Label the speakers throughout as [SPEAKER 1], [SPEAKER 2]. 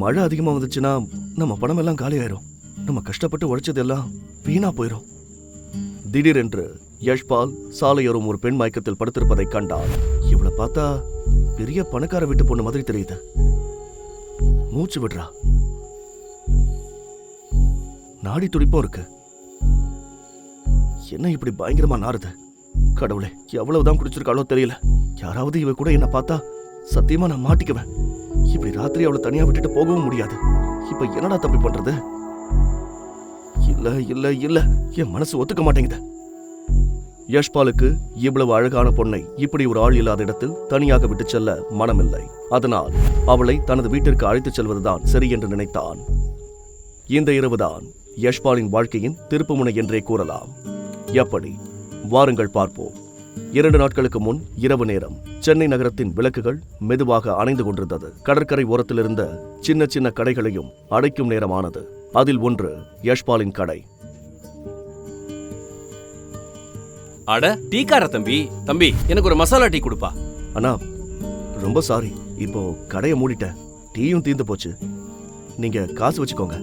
[SPEAKER 1] மழை அதிகமா வந்துச்சுன்னா நம்ம பணம் எல்லாம் காலியாயிரும். நம்ம கஷ்டப்பட்டு உழைச்சது எல்லாம் வீணா போயிரும். திடீரென்று யஷ்பால் சாலையோரம் ஒரு பெண் மயக்கத்தில் படுத்திருப்பதை கண்டார். இவளை பார்த்தா பெரிய பணக்கார வீட்டு பொண்ணு மாதிரி தெரியுது. மூச்சு விடுறா, நாடி துடிப்பும் இருக்கு. என்ன இப்படி பயங்கரமா நாறுது? கடவுளே, எவ்வளவுதான் குடிச்சிருக்காளோ தெரியல. யாராவது இவ கூட என்ன பார்த்தா சத்தியமா நான் மாட்டிக்குவேன். இப்படி ராத்திரி அவளை தனியா விட்டுட்டு போகவும் முடியாது. இப்ப என்னடா தம்பி பண்றது? இல்ல இல்ல இல்ல, என் மனசு ஒத்துக்க மாட்டேங்குது. யஷ்பாலுக்கு இவ்வளவு அழகான பொண்ணை இப்படி ஒரு ஆள் இல்லாத இடத்தில் தனியாக விட்டு செல்ல மனமில்லை. அதனால் அவளை தனது வீட்டிற்கு அழைத்துச் செல்வதுதான் சரி என்று நினைத்தான். இந்த இரவுதான் யஷ்பாலின் வாழ்க்கையின் திருப்புமுனை என்றே கூறலாம். எப்படி? வாருங்கள் பார்ப்போம். 2 நாட்களுக்கு முன் இரவு நேரம் சென்னை நகரத்தின் விளக்குகள் மெதுவாக அணைந்து கொண்டிருந்தது. கடற்கரை ஓரத்தில் இருந்த சின்ன சின்ன கடைகளையும் அடைக்கும் நேரமானது. அதில் ஒன்று யஷ்பாலின் கடை.
[SPEAKER 2] அட, டீக்கார தம்பி, எனக்கு ஒரு மசாலா டீ கொடுப்பா.
[SPEAKER 1] அண்ணா, ரொம்ப சாரி, இப்போ கடையை மூடிட்டேன். டீயும் தீர்ந்து போச்சு. நீங்க காசு வச்சுக்கோங்க.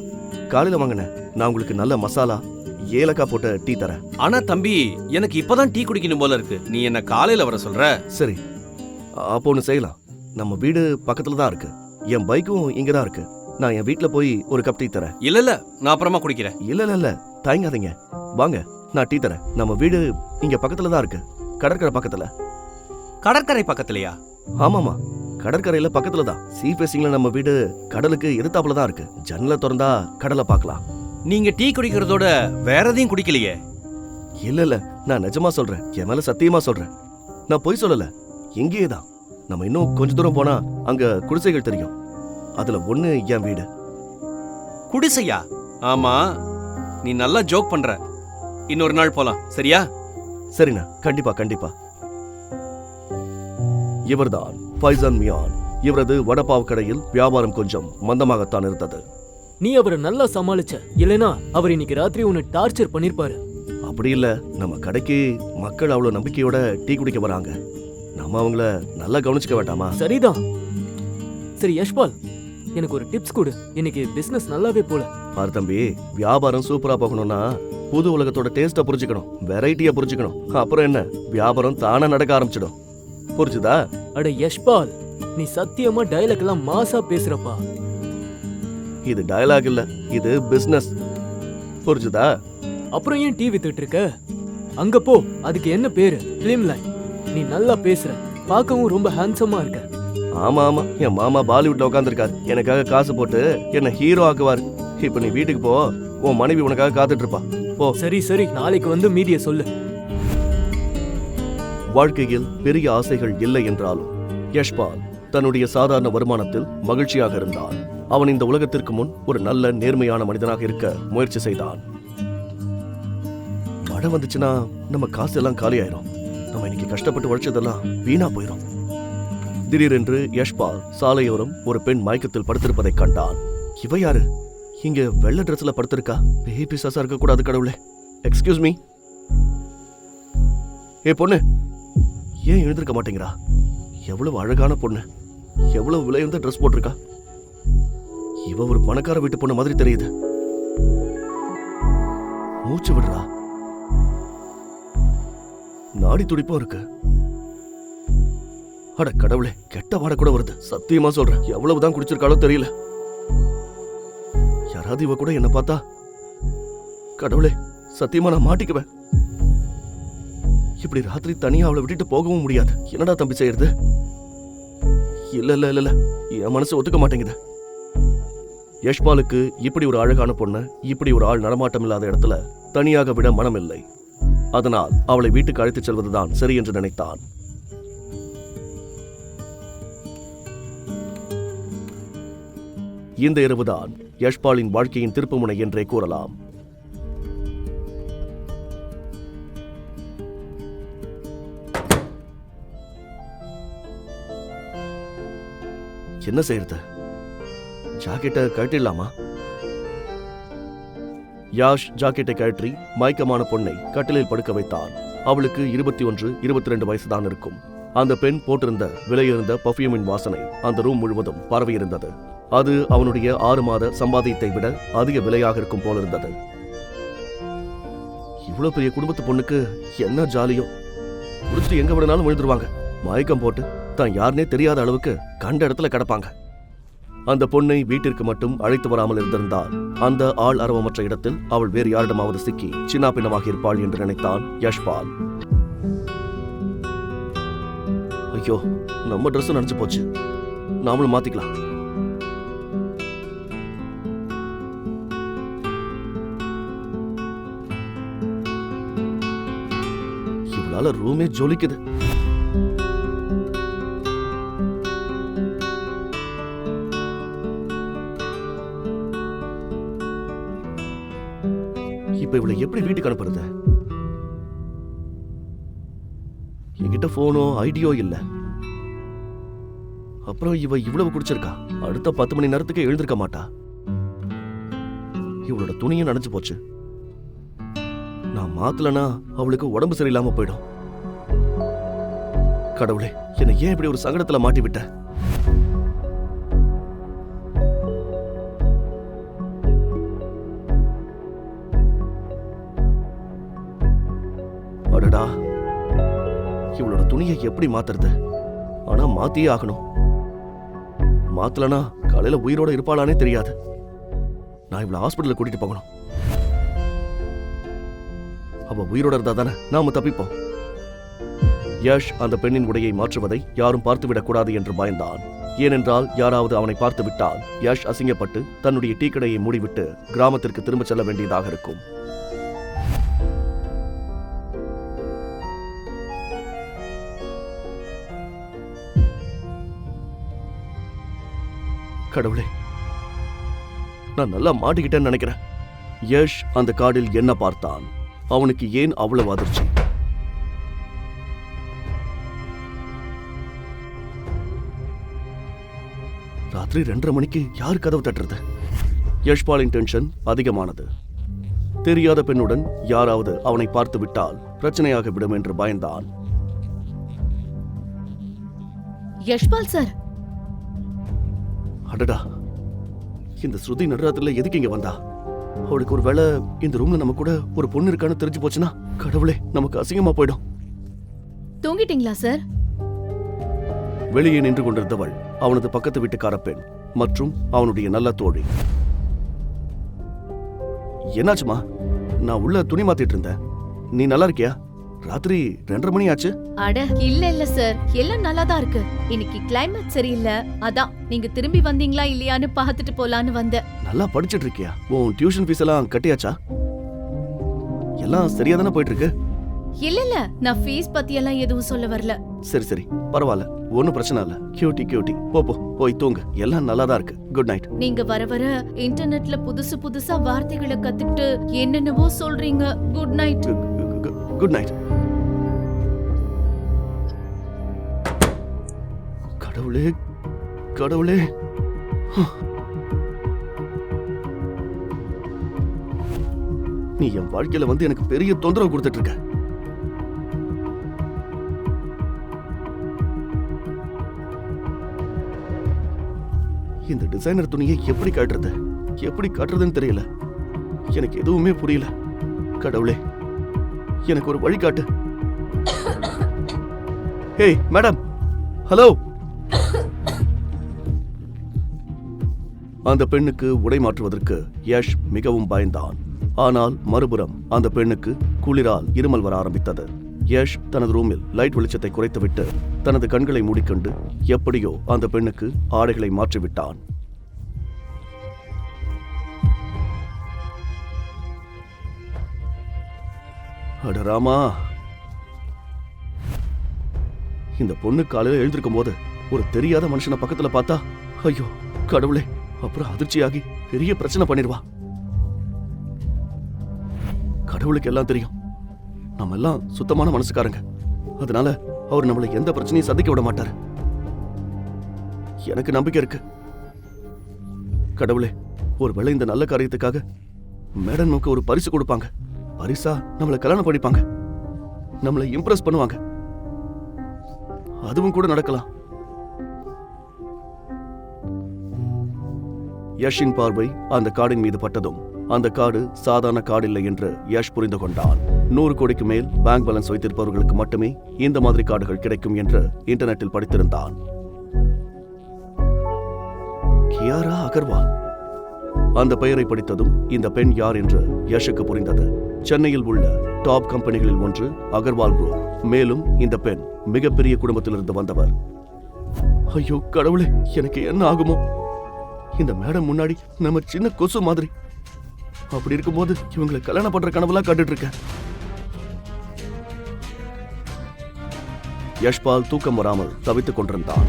[SPEAKER 1] காலையில வாங்கினேன், நான் உங்களுக்கு நல்ல மசாலா ஏலக்காய் போட்ட டீ தரேன்.
[SPEAKER 2] ஆனா தம்பி, எனக்கு இப்பதான் டீ குடிக்கணும் போல இருக்கு. நீ என்ன காலையில வர சொல்ற?
[SPEAKER 1] சரி, அப்போ ஒன்று செய்யலாம். நம்ம வீடு பக்கத்துல தான் இருக்கு. என் பைக்கும் இங்க தான் இருக்கு. நான் என் வீட்டுல போய் ஒரு கப் டீ தரேன்.
[SPEAKER 2] இல்ல, நான் அப்புறமா குடிக்கிறேன்.
[SPEAKER 1] இல்ல, தயங்காதீங்க, வாங்க, நான் டீ தரேன். நம்ம வீடு இங்க பக்கத்துல தான் இருக்கு, கடற்கரை பக்கத்துல.
[SPEAKER 2] கடற்கரை பக்கத்துலயா?
[SPEAKER 1] ஆமாமா, கடற்கரையில பக்கத்துல தான். சீ ஃபேசிங்ல நம்ம வீடு கடலுக்கு எதிர்த்தாப்புல தான் இருக்கு. ஜன்னலை திறந்தா கடலை பார்க்கலாம்.
[SPEAKER 2] நீங்க டீ குடிக்கிறதோட வேற எதையும் குடிக்கலையே?
[SPEAKER 1] இல்ல, நான் நிஜமா சொல்றேன். என் மேல சத்தியமா சொல்றேன். நான் பொய் சொல்லல, இங்கேயே தான். நம்ம இன்னும் கொஞ்ச தூரம் போனா அங்க குடிசைகள் தெரியும். அதுல ஒண்ணு என் வீடு.
[SPEAKER 2] குடிசையா? ஆமா, நீ நல்லா ஜோக் பண்ற. இன்னொரு நாள் போலாம், சரியா?
[SPEAKER 1] சரிண்ணா, கண்டிப்பா கண்டிப்பா. இவர்தான் ஃபைசான் மியான். இவரது வடப்பாவ் கடையில் வியாபாரம் கொஞ்சம் மந்தமாகத்தான் இருந்தது.
[SPEAKER 3] நீ அவரை நல்லா சமாளிச்ச. இல்லனா அவர் இன்னைக்கு ராத்திரி உன்னை டார்ச்சர் பண்ணிருப்பாரு.
[SPEAKER 1] அப்படி இல்ல, நம்ம கடைக்கு மக்கள் அவ்வளவு நம்பிக்கையோட டீ குடிக்க வராங்க. நம்ம அவங்கள நல்லா கவனிச்சுக்க வேண்டாமா?
[SPEAKER 3] சரிதான். சரி யஷ்பால், எனக்கு ஒரு டிப்ஸ் கொடு. இன்னைக்கு பிசினஸ் நல்லாவே போல.
[SPEAKER 1] பாரு தம்பி, வியாபாரம் சூப்பரா போகணும்னா புது உலகத்தோட டேஸ்ட புரிஞ்சுக்கணும், வெரைட்டியா புரிஞ்சுக்கணும். அப்புறம் என்ன, வியாபாரம் தானா நடக்க ஆரம்பிச்சிடும். புரிஞ்சுதா?
[SPEAKER 3] அட யஷ்பால், நீ சத்தியமா டயலாக் எல்லாம் மாசா பேசுறப்பா.
[SPEAKER 1] இது டயலாக் இல்ல, இது பிசினஸ். புரிஞ்சுதா?
[SPEAKER 3] அப்புறம் ஏன் டிவி வித்துட்டு இருக்க? அங்க போ, அதுக்கு என்ன பேரு? Film line. நீ நல்லா பேசுற, பார்க்கவும் ரொம்ப ஹேண்ட்ஸமா இருக்க.
[SPEAKER 1] ஆமா ஆமா, என் மாமா பாலிவுட்ல உட்காந்துருக்காரு. எனக்காக காசு போட்டு என்ன ஹீரோ ஆக்குவாரு. இப்ப நீ வீட்டுக்கு போ, உன் மனைவி உனக்காக காத்துட்டு இருப்பா. போ.
[SPEAKER 3] சரி சரி, நாளைக்கு வந்து மீதிய சொல்லு.
[SPEAKER 1] வாழ்க்கையில் பெரிய ஆசைகள் இல்லை என்றாலும் யஷ்பால் தன்னுடைய சாதாரண வருமானத்தில் மகிழ்ச்சியாக இருந்தான். அவன் இந்த உலகத்திற்கு முன் ஒரு நல்ல நேர்மையான மனிதனாக இருக்க முயற்சி செய்தான். மழை வந்துச்சுன்னா நம்ம காசு எல்லாம் காலி ஆயிரும். நம்ம இன்னைக்கு கஷ்டப்பட்டு உழைச்சதெல்லாம் வீணா போயிடும். திடீரென்று யஷ்பால் சாலையோரம் ஒரு பெண் மயக்கத்தில் படுத்திருப்பதை கண்டான். இவ யாரு? இங்க வெள்ளை ட்ரெஸ்ல படுத்திருக்கா? பேய் பிசாசா இருக்க கூடாது கடவுளே. Excuse me. ஏ பொண்ணு, ஏன் எழுந்திருக்க மாட்டேங்கிறா? எவ்வளவு அழகான பொண்ணு, எவ்வளவு விலையுந்த ட்ரெஸ் போட்டிருக்கா. இவ ஒரு பணக்கார வீட்டு பொண்ணு மாதிரி தெரியுது. மூச்சு விடுறா, நாடி துடிப்பும் இருக்கு. அட கடவுளே, கெட்ட வாட கூட வருது. சத்தியமா சொல்றேன், எவ்வளவுதான் குடிச்சிருக்காளோ தெரியல. யாராவது இவ கூட என்ன பார்த்தா, கடவுளே, சத்தியமா நான் மாட்டிக்குவேன். இப்படி ராத்திரி தனியா அவளை விட்டுட்டு போகவும் முடியாது. என்னடா தம்பி செய்யறது? இல்ல இல்ல இல்ல, என் மனசு ஒத்துக்க மாட்டேங்குது. யஷ்பாலுக்கு இப்படி ஒரு அழகான பொண்ணு இப்படி ஒரு ஆள் நடமாட்டம் இல்லாத இடத்துல தனியாக விட மனமில்லை. அதனால் அவளை வீட்டுக்கு அழைத்துச் செல்வதுதான் சரி என்று நினைத்தான். இந்த இரவுதான் யஷ்பாலின் வாழ்க்கையின் திருப்புமுனை என்றே கூறலாம். என்ன செய்யறது? ஜாக்கெட்டை கழட்டிடலாமா? யாஷ் ஜாக்கெட்டை கழற்றி மயக்கமான பொண்ணை கட்டிலில் படுக்க வைத்தான். அவளுக்கு 21, 22 வயசுதான் இருக்கும். அந்த பெண் போட்டிருந்த விலையிருந்த பர்ஃபியூமின் வாசனை அந்த ரூம் முழுவதும் பரவியிருந்தது. அது அவனுடைய 6 மாத சம்பாதியத்தை விட அதிக விலையாக இருக்கும் போல இருந்தது. இவ்வளவு பெரிய குடும்பத்து பொண்ணுக்கு என்ன ஜாலியோ, குடிச்சிட்டு எங்க விடனாலும் விழுந்துருவாங்க. மயக்கம் போட்டு தான் யாருனே தெரியாத அளவுக்கு கண்ட இடத்துல கிடப்பாங்க. அந்த பொண்ணை வீட்டிற்கு மட்டும் அழைத்து வராமல் இருந்திருந்தால் அந்த ஆள் அரவமற்ற இடத்தில் அவள் வேறு யாரிடமாவது சிக்கி சின்ன பின்னமாக இருப்பாள் என்று நினைத்தான் யஷ்பால். ஐயோ, நம்ம ட்ரெஸ் நினைச்சு போச்சு, நாமளும் மாத்திக்கலாம். இவளால ரூமே ஜொலிக்குது. இப்ப இவளை எப்படி வீட்டுக்கு அனுப்புறது? என்கிட்ட போனோ ஐடியோ இல்ல. அப்புறம் இவ இவ்வளவு குடிச்சிருக்கா, அடுத்த 10 மணி நேரத்துக்கு எழுந்திருக்க மாட்டா. இவளோட துணியும் நனைஞ்சு போச்சு. நான் மாத்தலனா அவளுக்கு உடம்பு சரியில்லாம போயிடும். கடவுளே, என்னை ஏன் இப்படி ஒரு சங்கடத்துல மாட்டி விட்ட? அடடா, இவளோட துணியை எப்படி மாத்துறது? ஆனா மாத்தியே ஆகணும். மாத்தலனா காலையில உயிரோட இருப்பாளானே தெரியாது. நான் இவளை ஹாஸ்பிட்டலுக்கு கூட்டிட்டு போகணும். அவ உயிரோட இருந்தா தானே நாம தப்பிப்போம். யஷ் அந்த பெண்ணின் உடையை மாற்றுவதை யாரும் பார்த்துவிடக் கூடாது என்று பயந்தான். ஏனென்றால் யாராவது அவனை பார்த்து விட்டால் யஷ் அசிங்கப்பட்டு தன்னுடைய டீ கடையை மூடிவிட்டு கிராமத்திற்கு திரும்ப செல்ல வேண்டியதாக இருக்கும். கடவுளே, நான் நல்லா மாட்டிக்கிட்டேன்னு நினைக்கிறேன். யஷ் அந்த காடில் என்ன பார்த்தான்? அவனுக்கு ஏன் அவ்வளவு அதிர்ச்சி? ராத்திரி 2:30 மணிக்கு யார் கதவு தட்டுறது? யஷ்பாலின் டென்ஷன் அதிகமானது. தெரியாத பெண்ணுடன் யாராவது அவனை பார்த்து விட்டால் பிரச்சனையாக விடும் என்று பயந்தான்.
[SPEAKER 4] யஷ்பால் சார்,
[SPEAKER 1] அடடா, இந்த ஸ்ருதி நடுராத்திரில எதுக்கு இங்க வந்தா? அவளுக்கு ஒரு வேளை இந்த ரூம்ல நம்ம கூட ஒரு பொண்ணு இருக்கான்னு தெரிஞ்சு போச்சுன்னா கடவுளே, நமக்கு அசிங்கமா போயிடும்.
[SPEAKER 4] தூங்கிட்டீங்களா சார்?
[SPEAKER 1] வெளியே நின்று கொண்டிருந்தவள் அவனது பக்கத்து வீட்டுக்கார பெண் மற்றும் அவனுடைய நல்ல தோழி. என்னாச்சுமா? நான் உள்ள துணி மாத்திட்டு இருந்தேன். நீ நல்லா இருக்கியா? ராத்திரி 2:30 மணி ஆச்சு.
[SPEAKER 4] அட இல்ல சார், எல்லாம் நல்லா தான் இருக்கு. இன்னைக்கு கிளைமேட் சரியில்லை, அதான் நீங்க திரும்பி வந்தீங்களா இல்லையான்னு பார்த்துட்டு போலான்னு வந்தேன்.
[SPEAKER 1] நல்லா படிச்சிட்டு இருக்கியா? உன் டியூஷன் ஃபீஸ் எல்லாம் கட்டியாச்சா? எல்லாம் சரியா தானே போயிட்டு இருக்கு?
[SPEAKER 4] இல்ல, நான் ஃபீஸ் பத்தி எல்லாம் எதுவும் சொல்ல வரல.
[SPEAKER 1] சரி சரி, பரவாயில்ல, ஒன்னும் பிரச்சனை இல்ல. கியூட்டி போய் தூங்கு. எல்லாம் நல்லா தான் இருக்கு. Good night.
[SPEAKER 4] நீங்க வர வர இன்டர்நெட்ல புதுசா வார்த்தைகளை கத்துக்கிட்டு என்னென்னவோ சொல்றீங்க. Good night.
[SPEAKER 1] Good night. கடவுளே கடவுளே, நீ என் வாழ்க்கையில வந்து எனக்கு பெரிய தொந்தரவு கொடுத்துட்டு இருக்க. இந்த டிசைனர் துணியை எப்படி காட்டுறதுன்னு தெரியல. எனக்கு எதுவுமே புரியல. கடவுளே, எனக்கு ஒரு வழி காட்டு. ஏய் மேடம், ஹலோ. அந்த பெண்ணுக்கு உடை மாற்றுவதற்கு யஷ் மிகவும் பயந்தான். ஆனால் மறுபுறம் அந்த பெண்ணுக்கு குளிரால் இருமல் வர ஆரம்பித்தது. யஷ் தனது ரூமில் லைட் வெளிச்சத்தை குறைத்துவிட்டு தனது கண்களை மூடிக்கொண்டு எப்படியோ அந்த பெண்ணுக்கு ஆடைகளை மாற்றிவிட்டான். அடராமா, இந்த பொண்ணு காலையில எழுந்திருக்கும் போது ஒரு தெரியாத மனுஷனை பக்கத்துல பார்த்தா, ஐயோ கடவுளே, அப்புறம் அதிர்ச்சியாகி பெரிய பிரச்சனை பண்ணிடுவா. கடவுளுக்கு எல்லாம் தெரியும், நம்ம எல்லாம் சுத்தமான மனசுக்காரங்க. அதனால அவர் நம்மளை எந்த பிரச்சனையும் சந்திக்க விட மாட்டாரு. எனக்கு நம்பிக்கை இருக்கு. கடவுளே, ஒருவேளை இந்த நல்ல காரியத்துக்காக மேடம் நமக்கு ஒரு பரிசு கொடுப்பாங்க. பரிசா நம்மளை கல்யாணம் பண்ணிப்பாங்க, நம்மளை இம்ப்ரெஸ் பண்ணுவாங்க. அதுவும் கூட நடக்கலாம். யஷின் பார்வை அந்த கார்டின் மீது பட்டதும் அந்த கார்டு சாதாரண கார்டு இல்லை என்று யஷ் புரிந்து கொண்டான். 100 கோடிக்கு மேல் பேங்க் பேலன்ஸ் வைத்திருப்பவர்களுக்கு மட்டுமே இந்த மாதிரி கார்டுகள் கிடைக்கும் என்று இன்டர்நெட்டில் படித்திருந்தான். கியாரா அகர்வால். அந்த பெயரை படித்ததும் இந்த பெண் யார் என்று யஷுக்கு புரிந்தது. சென்னையில் உள்ள டாப் கம்பெனிகளில் ஒன்று அகர்வால் குரூப். மேலும் இந்த பெண் மிகப்பெரிய குடும்பத்திலிருந்து வந்தவர். ஐயோ கடவுளே, எனக்கு என்ன ஆகுமோ? இந்த மேடம் முன்னாடி நம்ம சின்ன கொசு மாதிரி. அப்படி இருக்கும்போது இவங்களை கல்யாணம் பண்ற கனவுலாம் கண்டுட்டு இருக்கேன். யஷ்பால் தூக்கம் வராமல் தவித்துக் கொண்டிருந்தான்.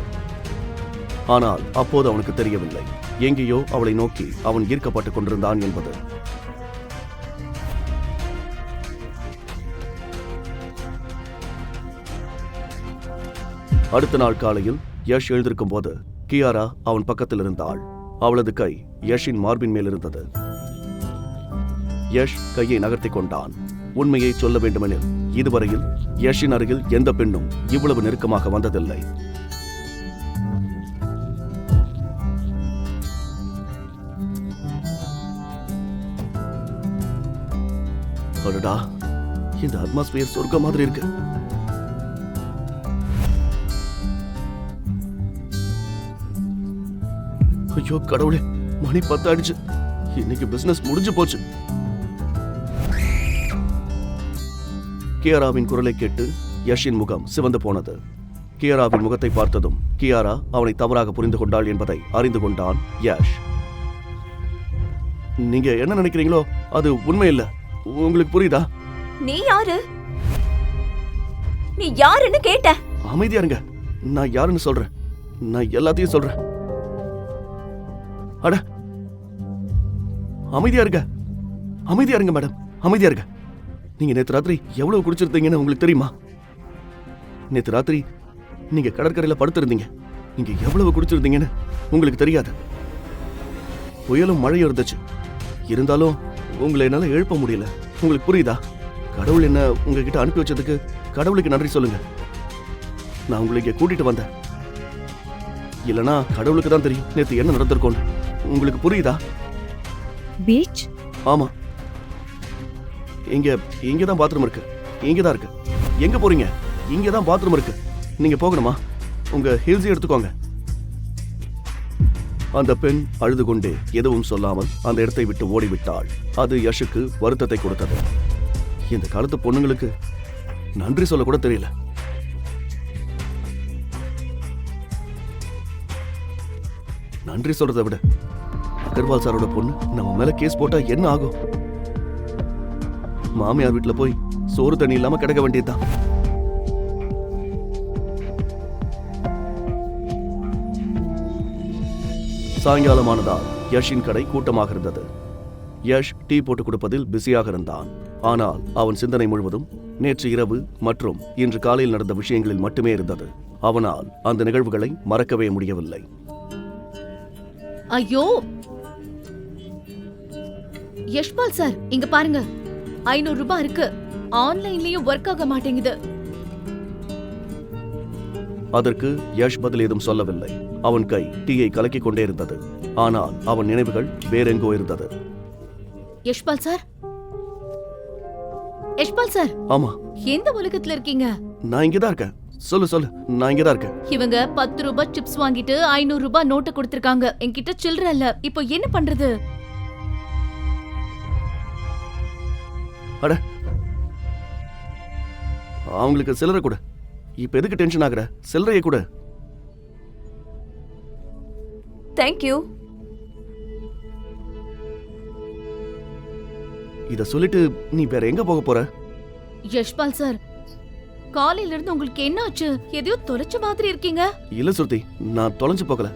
[SPEAKER 1] ஆனால் அப்போது அவனுக்கு தெரியவில்லை, எங்கேயோ அவளை நோக்கி அவன் ஈர்க்கப்பட்டுக் கொண்டிருந்தான் என்பது. அடுத்த நாள் காலையில் யஷ் எழுந்திருக்கும் போது கியாரா அவன் பக்கத்தில் இருந்தாள். அவளது கை யஷின் மார்பின் மேல் இருந்தது. யஷ் கையை நகர்த்திக் கொண்டான். உண்மையை சொல்ல வேண்டுமெனில் இதுவரையில் யஷின் அருகில் எந்த பெண்ணும் இவ்வளவு நெருக்கமாக வந்ததில்லை. அடடா, இந்த அட்மாஸ்பியர் சொர்க்க மாதிரி இருக்கு. ஐயோ கடவுளே, மணி 10 ஆயிடுச்சு. இன்னைக்கு பிசினஸ் முடிஞ்சு போச்சு. கியாராவின் குரலை கேட்டு யஷின் முகம் சிவந்து போனது. கியாராவின் முகத்தை பார்த்ததும் கியாரா அவனை தவறாக புரிந்து கொண்டாள் என்பதை அறிந்து கொண்டான் யஷ். நீங்க என்ன நினைக்கிறீங்களோ அது உண்மை இல்ல. உங்களுக்கு புரியுதா?
[SPEAKER 5] நீ யாரு? நீ யாருன்னு கேட்ட?
[SPEAKER 1] அமைதியா இருங்க, நான் யாருன்னு சொல்றேன். நான் எல்லாத்தையும் சொல்றேன். அட அமைதியா இருங்க, அமைதியா இருங்க மேடம், அமைதியா இருங்க. நீங்க நேத்து ராத்திரி எவ்வளவு குடிச்சிருந்தீங்கன்னு உங்களுக்கு தெரியுமா? நேத்து ராத்திரி நீங்க கடற்கரையில படுத்திருந்தீங்க. நீங்க எவ்வளவு குடிச்சிருந்தீங்கன்னு உங்களுக்கு தெரியாது. புயலும் மழையும் இருந்துச்சு. இருந்தாலும் உங்களை என்னால எழுப்ப முடியல. உங்களுக்கு புரியுதா? கடவுள் என்ன உங்ககிட்ட அனுப்பி வச்சதுக்கு கடவுளுக்கு நன்றி சொல்லுங்க. நான் உங்களை இங்க கூட்டிட்டு வந்தேன். இல்லனா கடவுளுக்கு தான் தெரியும் நேத்து என்ன நடந்திருக்கும். உங்களுக்கு புரியுதா?
[SPEAKER 5] பீச்?
[SPEAKER 1] ஆமா, இங்கதான் பாத்ரூம் இருக்கு. இங்கதான் இருக்கு. எங்க போறீங்க? இங்கதான் பாத்ரூம் இருக்கு. நீங்க போகணுமா? உங்க ஹீல்ஸ் எடுத்துக்கோங்க. அந்த பெண் அழுது கொண்டே எதுவும் சொல்லாமல் அந்த இடத்தை விட்டு ஓடிவிட்டாள். அது யஷுக்கு வருத்தத்தை கொடுத்தது. இந்த காலத்து பொண்ணுங்களுக்கு நன்றி சொல்ல கூட தெரியல. நன்றி சொல்றதை விட அகர்வால் சாரோட பொண்ணு நம்ம மேல கேஸ் போட்டா என்ன ஆகும்? மாமியார் வீட்டுல போய் சோறு தண்ணி இல்லாம கிடக்க வேண்டியதுதான். சாயங்காலமானதால் யஷின் கடை கூட்டமாக இருந்தது. யஷ் டீ போட்டு கொடுப்பதில் பிஸியாக இருந்தான். ஆனால் அவன் சிந்தனை முழுவதும் நேற்று இரவு மற்றும் இன்று காலையில் நடந்த விஷயங்களில் மட்டுமே இருந்தது. அவனால் அந்த நிகழ்வுகளை மறக்கவே முடியவில்லை.
[SPEAKER 4] ஐயோ யஷ்பால் சார், இங்க பாருங்க, 500 ரூபாய் இருக்கு. ஆன்லைன்லயும் ஒர்க் ஆக மாட்டேங்குது.
[SPEAKER 1] அதற்கு யஷ் பதில் ஏதும் சொல்லவில்லை. அவன் கை டீயை கலக்கிக் கொண்டே இருந்தது. ஆனால் அவன் நினைவுகள் வேறெங்கோ இருந்தது.
[SPEAKER 4] Yashpal sir, Yashpal sir.
[SPEAKER 1] ஆமா,
[SPEAKER 4] எந்த உலகத்துல இருக்கீங்க?
[SPEAKER 1] நான் இங்கதான் இருக்கேன். சொல்லு, நான் இங்கதான் இருக்கேன்.
[SPEAKER 4] இவங்க 10 ரூபாய் சிப்ஸ் வாங்கிட்டு 500 ரூபாய் நோட்டு கொடுத்திருக்காங்க. என்கிட்ட சில்லற இல்ல. இப்போ என்ன பண்றது?
[SPEAKER 1] அட, அவங்களுக்கு சில்லறை கொடு. இப்ப எதுக்கு டென்ஷன் ஆகுற? சில்லறையை கொடு.
[SPEAKER 5] தேங்க்யூ.
[SPEAKER 1] இத சொல்லிட்டு நீ வேற எங்க போக போற?
[SPEAKER 4] யஷ்பால் சார், காலையில இருந்து உங்களுக்கு என்ன ஆச்சு? எதையோ தொலைச்ச மாதிரி இருக்கீங்க.
[SPEAKER 1] இல்ல சுருதி, நான் தொலைஞ்சு போகல.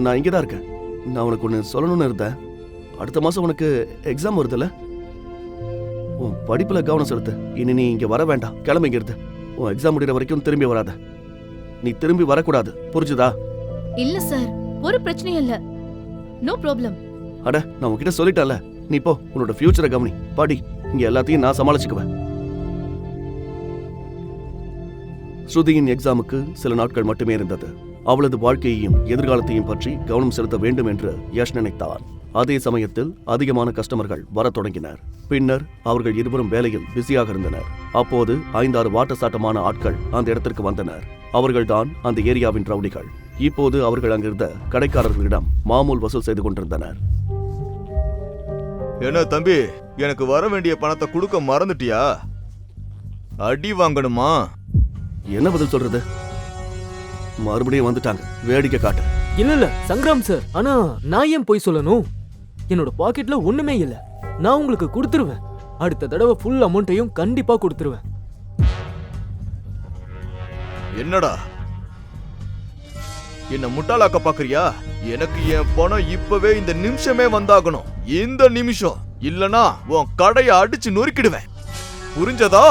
[SPEAKER 1] நான் இங்கதான் இருக்கேன். நான் உனக்கு ஒண்ணு சொல்லணும்னு இருந்தேன். அடுத்த மாசம் உனக்கு எக்ஸாம் வருதுல்ல? உன் படிப்புல கவனம் செலுத்து. இனி நீ இங்க வர வேண்டாம். கிளம்பி இங்க இருந்து. உன் எக்ஸாம் முடிகிற வரைக்கும் திரும்பி வராத. நீ திரும்பி வரக்கூடாது, புரிஞ்சுதா?
[SPEAKER 4] இல்ல சார், ஒரு பிரச்சனையும் இல்ல. No problem.
[SPEAKER 1] அட, நான் உன்கிட்ட சொல்லிட்டேன்ல. நீ போ, உன்னோட ஃபியூச்சரை கவனி. பாடி, இங்க எல்லாத்தையும் நான் சமாளிச்சுக்குவேன். ஸ்ருதியின் எக்ஸாமுக்கு சில நாட்கள் மட்டுமே இருந்தது. அவளது வாழ்க்கையையும் எதிர்காலத்தையும் பற்றி கவனம் செலுத்த வேண்டும் என்று யஷ் நினைத்தார். அதே சமயத்தில் அதிகமான கஸ்டமர்கள் வரத் தொடங்கினர். பின்னர் அவர்கள் இருவரும் வேலையில் பிஸியாக இருந்தனர். அப்போது 5-6 வாட்டசாட்டமான ஆட்கள் அந்த இடத்திற்கு வந்தனர். அவர்கள்தான் அந்த ஏரியாவின் ரவுடிகள். இப்போது அவர்கள் அங்கிருந்த கடைக்காரர்களிடம் மாமூல் வசூல் செய்து கொண்டிருந்தனர்.
[SPEAKER 6] என்ன தம்பி, எனக்கு வர வேண்டிய பணத்தை கொடுக்க மறந்துட்டியா? அடி வாங்கணுமா?
[SPEAKER 1] என்ன பதில் சொல்றது? மறுபடியும் வந்துட்டாங்க, வேடிக்கை காட்ட.
[SPEAKER 3] இல்ல சங்கராம் சார், ஆனா நான் ஏன் போய் சொல்லணும்? என்னோட பாக்கெட்ல ஒண்ணுமே இல்ல. நான் உங்களுக்கு கொடுத்துருவேன். அடுத்த தடவை ஃபுல் அமௌண்ட்டையும் கண்டிப்பா கொடுத்துருவேன்.
[SPEAKER 6] என்னடா என்ன முட்டாளாக்க பாக்குறியா? எனக்கு என் பணம் இப்பவே இந்த நிமிஷமே வந்தாகணும். இந்த நிமிஷம் இல்லனா உன் கடையை அடிச்சு நொறுக்கிடுவேன். புரிஞ்சதா?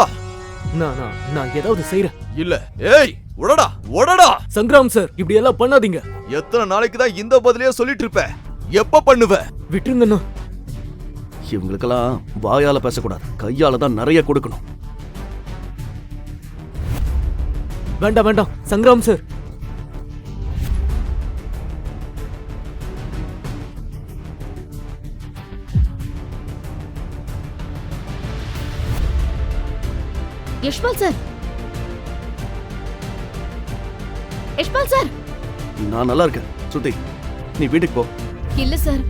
[SPEAKER 3] நான் ஏதாவது செய்யறேன்.
[SPEAKER 6] இல்ல ஏய் உடடா உடடா.
[SPEAKER 3] சங்கராம் சார், இப்படி எல்லாம் பண்ணாதீங்க.
[SPEAKER 6] எத்தனை நாளைக்கு தான் இந்த பதிலையே சொல்லிட்டு இருப்ப? எப்ப பண்ணுவ?
[SPEAKER 3] விட்டுருங்கண்ணா.
[SPEAKER 1] இவங்களுக்கெல்லாம் வாயால பேசக்கூடாது, கையால தான் நிறைய கொடுக்கணும்.
[SPEAKER 3] வேண்டாம் வேண்டாம் Sangram sir.
[SPEAKER 4] Yashpal sir, Yashpal sir.
[SPEAKER 1] நான் நல்லா இருக்கேன் ஸ்ருதி, நீ வீட்டுக்கு போ.
[SPEAKER 4] இல்ல சார்,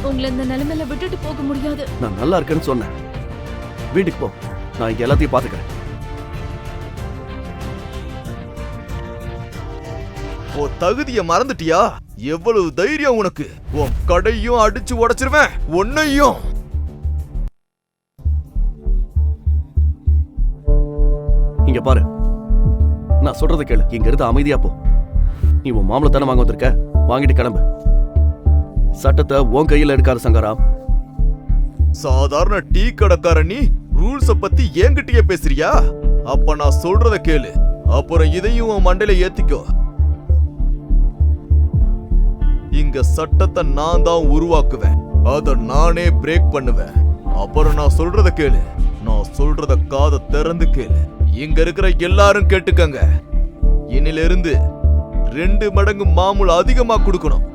[SPEAKER 4] உங்களை இந்த நிலைமையில விட்டுட்டு போக முடியாது.
[SPEAKER 1] நான் நல்லா இருக்கேன்னு சொன்னேன். வீட்டுக்கு போ, நான் இங்க எல்லாத்தையும் பாத்துக்கிறேன்.
[SPEAKER 6] ஓ தகுதிய மறந்துட்டியா? எவ்வளவு தைரியம் உனக்கு? உன் கடையும் அடிச்சு உடைச்சிருவேன், உன்னையும்.
[SPEAKER 1] இங்க பாரு, நான் சொல்றதை கேளு. இங்க இருந்து அமைதியா போ. நீ உன் மாமலை தானே வாங்க வந்திருக்க, வாங்கிட்டு கிளம்பு. சட்டத்தை உன் கையில எடுக்காத சங்கராம்.
[SPEAKER 6] சாதாரண டீ கடைக்கார நீ ரூல்ஸ பத்தி என்கிட்டயே பேசுறியா? அப்ப நான் சொல்றத கேளு, அப்புறம் இதையும் உன் மண்டையில ஏத்திக்கோ. இங்க சட்டத்தை நான் தான் உருவாக்குவேன், அத நானே பிரேக் பண்ணுவேன். அப்புறம் நான் சொல்றத கேளு, நான் சொல்றத காதை திறந்து கேளு. இங்க இருக்கிற எல்லாரும் கேட்டுக்கங்க, இன்னிலிருந்து 2 மடங்கு மாமூல் அதிகமா கொடுக்கணும்.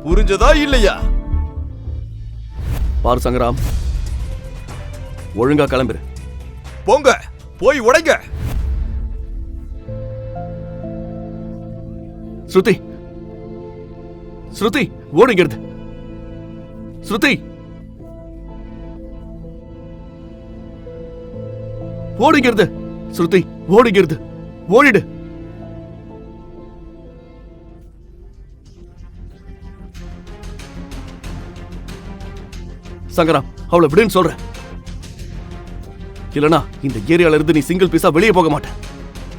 [SPEAKER 6] புரிஞ்சதா இல்லையா?
[SPEAKER 1] பாரு சங்கராம், ஒழுங்கா கிளம்பிரு.
[SPEAKER 6] போங்க, போய் உடைங்க.
[SPEAKER 1] ஸ்ருதி, ஸ்ருதி ஓடுங்கிறது. ஸ்ருதி ஓடுங்கிறது. ஸ்ருதி ஓடுங்கிறது, ஓடிடு. சங்கராம், அவளை விடுன்னு சொல்றேன். இல்லனா இந்த ஏரியால இருந்து நீ சிங்கிள் பீஸா வெளியே போக மாட்டேன்.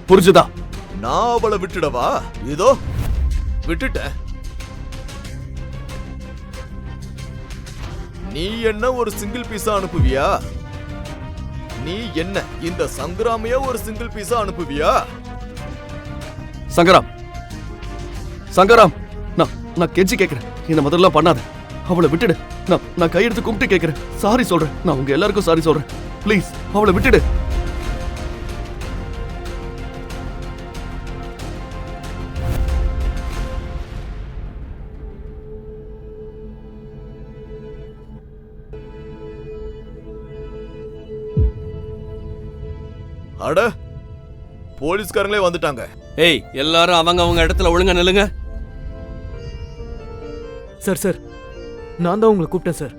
[SPEAKER 1] புரிஞ்சுதா?
[SPEAKER 6] நான் அவளை விட்டுடவா? இதோ விட்டுட்ட. நீ என்ன ஒரு சிங்கிள் பீஸா அனுப்புவியா? நீ என்ன இந்த சங்கராமையா ஒரு சிங்கிள் பீஸா அனுப்புவியா?
[SPEAKER 1] சங்கராம், சங்கராம், நான் கெஞ்சி கேட்கிறேன், இந்த முதல்ல பண்ணாத. அவளை விட்டுடு. நான் கையெடுத்து கும்பிட்டு கேட்கிறேன். சாரி சொல்றேன். நான் உங்க எல்லாருக்கும் சாரி சொல்றேன். ப்ளீஸ் அவளை விட்டுடு.
[SPEAKER 6] அட, போலீஸ்காரங்களே வந்துட்டாங்க.
[SPEAKER 2] ஏய், எல்லாரும் அவங்க இடத்துல ஒழுங்கா நில்லுங்க.
[SPEAKER 3] சார், நான் தான் உங்களை கூப்பிட்டேன் சார்.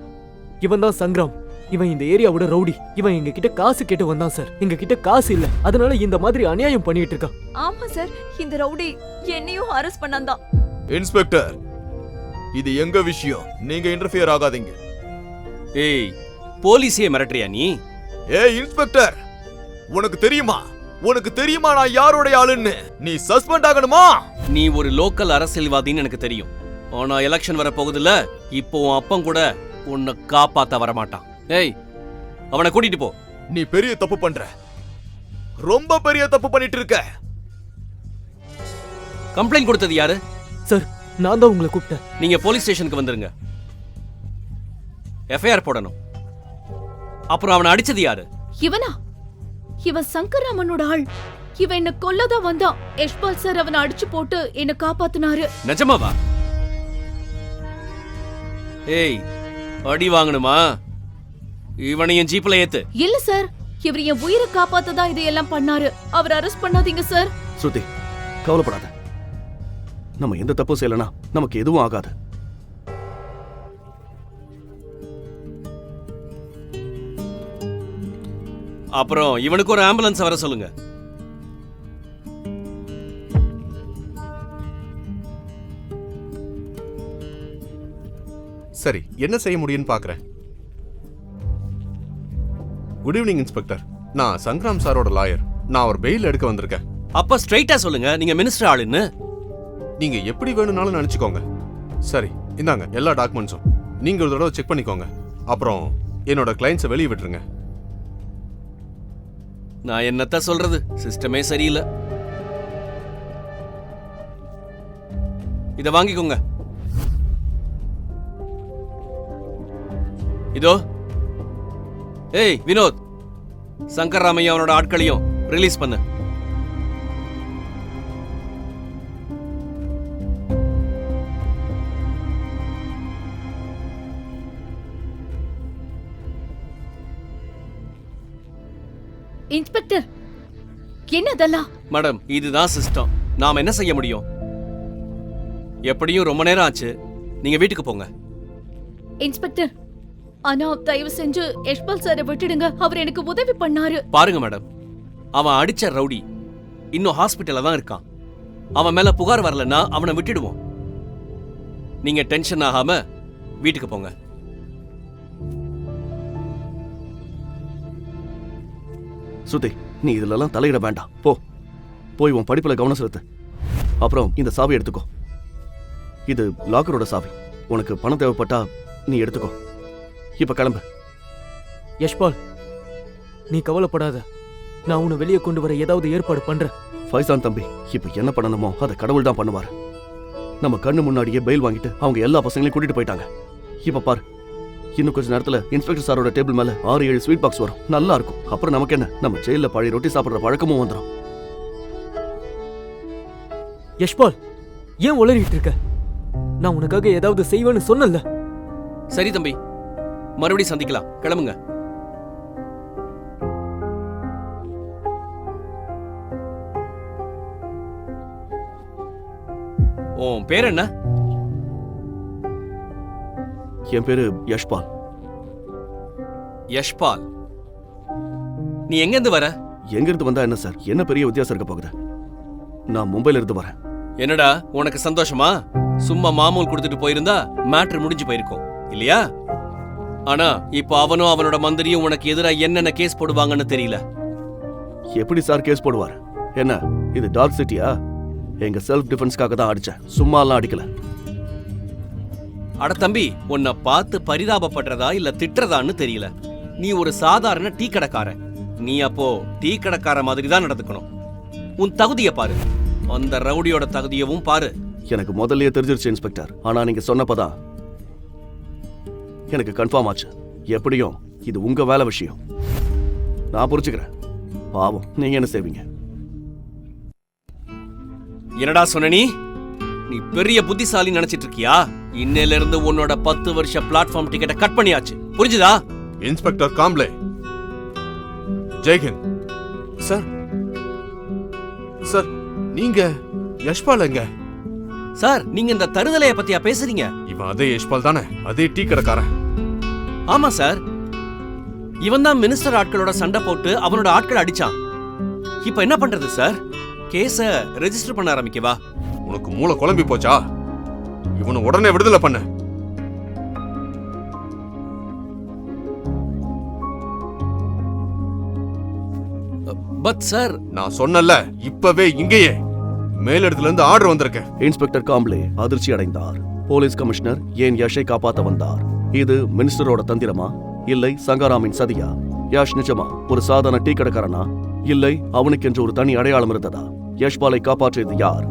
[SPEAKER 3] இவன் தான் சங்கராம். இவன் இந்த ஏரியாவோட ரவுடி. இவன் எங்க கிட்ட காசு கேட்டு வந்தான் சார். எங்க கிட்ட காசு இல்ல, அதனால இந்த மாதிரி அநியாயம் பண்ணிட்டு இருக்கான்.
[SPEAKER 5] ஆமா சார், இந்த ரவுடி என்னையும் அரெஸ்ட் பண்ணான்தான்.
[SPEAKER 6] இன்ஸ்பெக்டர், இது எங்க விஷயம், நீங்க இன்டர்ஃபியர் ஆகாதீங்க.
[SPEAKER 2] ஏய், போலீஸையே மிரட்டுறியா நீ?
[SPEAKER 6] ஏய் இன்ஸ்பெக்டர், உனக்கு தெரியுமா நான் யாரோட ஆளுன்னு? நீ சஸ்பெண்ட் ஆகணுமா?
[SPEAKER 2] நீ ஒரு லோக்கல் அரசியல்வாதின்னு எனக்கு தெரியும். ஆனா எலெக்ஷன் வர போகுதுல்ல, இப்போ உன் அப்பன் கூட உன்னை காப்பாத்த வரமாட்டான். ஏய், அவனை கூட்டிட்டு போ.
[SPEAKER 6] நீ பெரிய தப்பு பண்ற, ரொம்ப பெரிய தப்பு பண்ணிட்டு இருக்க.
[SPEAKER 2] கம்ப்ளைண்ட் கொடுத்தது யாரு?
[SPEAKER 3] சார், நான் தான் உங்களை கூப்பிட்டேன்.
[SPEAKER 2] நீங்க போலீஸ் ஸ்டேஷனுக்கு வந்துருங்க. எஃப்ஐஆர் போடணும். அப்புறம் அவனை அடிச்சது யாரு?
[SPEAKER 4] இவனா? இவன் சங்கராமனோட ஆள். இவன் என்ன கொல்லதான் வந்தான். யஷ்பால் சார் அவனை அடிச்சு போட்டு என்ன காப்பாத்துனாரு.
[SPEAKER 2] நிஜமாவா? ஏய், அடி வாங்கணுமா? இவனையும் ஜீப்ல ஏத்து.
[SPEAKER 4] இல்ல சார், இவர் என் உயிரை காப்பாத்ததான் இதையெல்லாம் பண்ணாரு. அவர் அரெஸ்ட் பண்ணாதீங்க சார்.
[SPEAKER 1] ஸ்ருதி, கவலைப்படாத. நம்ம எந்த தப்பும் செய்யலனா நமக்கு எதுவும் ஆகாது.
[SPEAKER 2] அப்புறம் இவனுக்கு ஒரு ஆம்புலன்ஸ் வர சொல்லுங்க.
[SPEAKER 7] சரி, என்ன செய்ய முடியும்னு பார்க்குறேன். Good evening inspector. நான் சங்கராம் சாரோட லாயர். நான் அவர் பெயில் எடுக்க வந்திருக்கேன்.
[SPEAKER 2] அப்ப ஸ்ட்ரைட்டா சொல்லுங்க, நீங்க மினிஸ்டர் ஆளுன்னு.
[SPEAKER 7] நீங்க எப்படி வேணும்னாலும் நினைச்சுக்கோங்க. சரி, இந்தாங்க எல்லா டாக்குமெண்ட்ஸும். நீங்க ஒரு தடவை செக் பண்ணிக்கோங்க. அப்புறம் என்னோட கிளைண்ட்ஸை வெளியே விட்டுருங்க.
[SPEAKER 2] நான் என்னத்த சொல்றது, சிஸ்டமே சரியில்லை. இத வாங்கிக்கோங்க. இதோ. ஏய் வினோத், சங்கர் ராமையா அவனோட ஆட்களையும் ரிலீஸ் பண்ணு.
[SPEAKER 4] இன்ஸ்பெக்டர், என்ன அதெல்லாம்?
[SPEAKER 2] மேடம், இதுதான் சிஸ்டம். நாம என்ன செய்ய முடியும்? எப்படியும் ரொம்ப நேரம் ஆச்சு. நீங்க வீட்டுக்கு போங்க.
[SPEAKER 4] இன்ஸ்பெக்டர், ஆனா தயவு செஞ்சு யஷ்பால் சாரை விட்டுடுங்க. அவர் எனக்கு உதவி பண்ணாரு.
[SPEAKER 2] பாருங்க மேடம், அவன் அடிச்ச ரவுடி இன்னும் ஹாஸ்பிட்டல்ல தான் இருக்கான். அவன் மேல புகார் வரலன்னா அவனை விட்டுடுவோம். நீங்க டென்ஷன் ஆகாம வீட்டுக்கு போங்க.
[SPEAKER 1] ஸ்ருதி, நீ இதுலலாம் தலையிட வேண்டாம். போய் உன் படிப்புல கவனம் செலுத்து. அப்புறம் இந்த சாவி எடுத்துக்கோ. இது லாக்கரோட சாவி. உனக்கு பணம் தேவைப்பட்டா நீ எடுத்துக்கோ. இப்ப கிளம்பு.
[SPEAKER 3] யஷ்பால், நீ கவலைப்படாத. நான் உன்னை வெளியே கொண்டு வர ஏதாவது ஏற்பாடு பண்றேன்.
[SPEAKER 1] ஃபைசான் தம்பி, இப்ப என்ன பண்ணணுமோ அதை கடவுள் தான் பண்ணுவாரு. நம்ம கண்ணு முன்னாடியே பெயில் வாங்கிட்டு அவங்க எல்லா பசங்களையும் கூட்டிட்டு போயிட்டாங்க. இப்ப பாரு, இன்னும் கொஞ்ச நேரத்துல இன்ஸ்பெக்டர் சாரோட டேபிள் மேல 6-7 ஸ்வீட் பாக்ஸ் வரும். நல்லா இருக்கும். அப்புறம் நமக்கு என்ன, நம்ம ஜெயில பழைய ரொட்டி சாப்பிடுற பழக்கமும் வந்துடும்.
[SPEAKER 3] யஷ்பால், ஏன் உளறிட்டு இருக்க? நான் உனக்காக ஏதாவது செய்வேன்னு சொன்னல.
[SPEAKER 2] சரி தம்பி, மறுபடியும் சந்திக்கலாம். கிளம்புங்க. உன் பேர் என்ன?
[SPEAKER 1] என் பேரு யஷ்பால்.
[SPEAKER 2] யஷ்பால், நீ எங்க இருந்து வர?
[SPEAKER 1] எங்க இருந்து வந்தா என்ன சார், என்ன பெரிய வித்தியாசம் இருக்க போகுது? நான் மும்பைல இருந்து வரேன்.
[SPEAKER 2] என்னடா உனக்கு சந்தோஷமா? சும்மா மாமூல் கொடுத்துட்டு போயிருந்தா மேட்ரு முடிஞ்சு போயிருக்கும் இல்லையா? ஆனா இப்போ அவனும் அவனோட மந்திரியும் உனக்கு எதிரா என்னென்ன கேஸ் போடுவாங்கன்னு தெரியல.
[SPEAKER 1] எப்படி சார் கேஸ் போடுவார்? என்ன இது டார்க் சிட்டியா? எங்க செல்ஃப் டிஃபென்ஸ்க்காக தான் அடிச்சேன், சும்மாலாம் அடிக்கல.
[SPEAKER 2] அட தம்பி, உன்னை பார்த்து பரிதாபப்படுறதா இல்ல திட்டுறதான்னு தெரியல. நீ ஒரு சாதாரண டீ கடைக்காரன். நீ அப்போ டீ கடைக்கார மாதிரி தான் நடந்துக்கணும். உன் தகுதியை பாரு, அந்த ரவுடியோட தகுதியவும் பாரு.
[SPEAKER 1] எனக்கு முதல்லயே தெரிஞ்சிருச்சு இன்ஸ்பெக்டர். ஆனா நீங்க சொன்னப்பதான் எனக்கு கன்ஃபார்ம் ஆச்சு. எப்படியும் இது உங்க வேலை விஷயம். நான் புரிச்சுக்கிறேன். பாவம், நீங்க என்ன செய்வீங்க?
[SPEAKER 2] என்னடா சொன்ன நீ? நீ பெரிய புத்திசாலி நினைச்சிட்டு இருக்கியா? இன்னையில இருந்து உன்னோட 10 வருஷ பிளாட்ஃபார்ம் டிக்கெட்டை கட் பண்ணியாச்சு. புரிஞ்சுதா?
[SPEAKER 7] இன்ஸ்பெக்டர் காம்ப்ளே. ஜெய்ஹிந்த். சார், சார், நீங்க யஷ்பால் எங்க?
[SPEAKER 2] சார், நீங்க இந்த தருதலைய பத்தியா பேசுறீங்க?
[SPEAKER 7] இவன் அதே யஷ்பால் தானே? அதே டீ கடைக்காரன்.
[SPEAKER 2] ஆமா சார், இவன் தான் மினிஸ்டர் ஆட்களோட சண்டை போட்டு அவனோட ஆட்களை அடிச்சான். இப்ப என்ன பண்றது சார்? கேஸ ரெஜிஸ்டர் பண்ண ஆரம்பிக்கவா?
[SPEAKER 7] உனக்கு மூளை குழம்பி போச்சா? இவனை உடனே விடுதலை பண்ண.
[SPEAKER 2] பட் சார்,
[SPEAKER 7] நான் சொன்னல, இப்பவே இங்கேயே மேலிடத்துல இருந்து ஆர்டர் வந்திருக்கு.
[SPEAKER 1] இன்ஸ்பெக்டர் காம்ப்ளே அதிர்ச்சி அடைந்தார். போலீஸ் கமிஷனர் ஏன் யஷை காப்பாத்த வந்தார்? இது மினிஸ்டரோட தந்திரமா, இல்லை சங்காராமின் சதியா? யாஷ் நிஜமா ஒரு சாதாரண டீ கடைக்காரனா, இல்லை அவனுக்கென்று ஒரு தனி அடையாளம் இருந்ததா? யஷ்பாலை காப்பாற்றியது யார்?